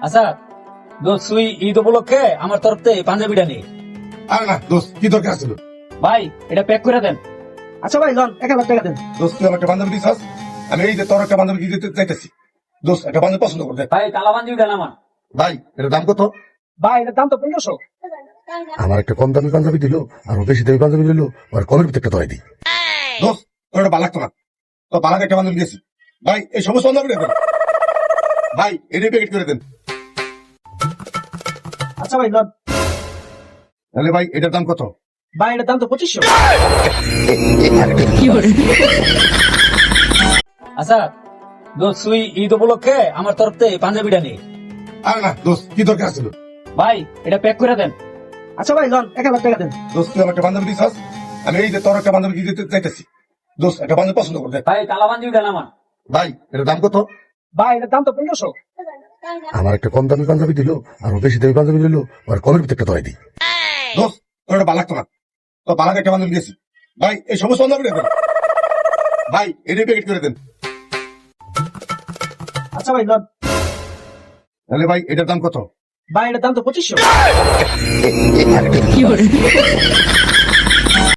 আচ্ছা দোস্ত তুই ঈদ উপলক্ষে আমার তরফ থেকে পাঞ্জাবিটা নে। আরে না দোস্ত, কি দরকার ছিল? ভাই এটা প্যাক করে দেন। আচ্ছা ভাই লন 1000 টাকা দেন। দোস্ত তুই আমার একটা বান্ধবী দিছাস, আমি এই যে তোর একটা বান্ধবী দিতে চাইতেছি। দোস্ত একটা বান্ধবী পছন্দ করে দে। ভাই কালা পাঞ্জাবিটা না আমার। ভাই এটার দাম কত? ভাই এটার দাম তো 1500। আমার একটা কম দামি পাঞ্জাবি দিল, আর ও বেশি দামি পাঞ্জাবি দিল, আর কমের ভিতরে একটা ধরাই দিই। দোস্ত তোর একটা ভালো লাগতো না, তো ভালো একটা বান্ধবী দিয়েছি। ভাই এই সমস্ত বান্ধবী দেন ভাই, এটাই প্যাকেট করে দেন। আচ্ছা ভাই লন। তাহলে ভাই এটার দাম কত? ভাই এটার দাম তো 2500। আচ্ছা দোস্ত তুই ঈদ উপলক্ষে আমার তরফ থেকে পাঞ্জাবিটা নে। আরে না দোস্ত, কি দরকার ছিল? ভাই এটা প্যাক করে দেন। আচ্ছা ভাই লন 1000 টাকা দেন। দোস্ত তুই আমার একটা বান্ধবী দিছাস, আমি এই যে তোর একটা বান্ধবী দিতে চাইতেছি। দোস্ত একটা বান্ধবী পছন্দ করে দে। ভাই কালা পাঞ্জাবিটা না আমার। ভাই এটার দাম কত? ভাই এটার দাম তো 1500। আমার একটা কম দামি পাঞ্জাবি দিল, আর ও বেশি দামি পাঞ্জাবি দিল, আর কমের ভিতরে একটা ধরাই দিই। দোস্ত তোর একটা ভালো লাগতো না, তো ভালো একটা বান্ধবী দিয়েছি। ভাই এই সমস্ত বান্ধবী দেন ভাই, এটাই প্যাকেট করে দেন। আচ্ছা ভাই লন। তাহলে ভাই এটার দাম কত? ভাই এটার দাম তো 2500।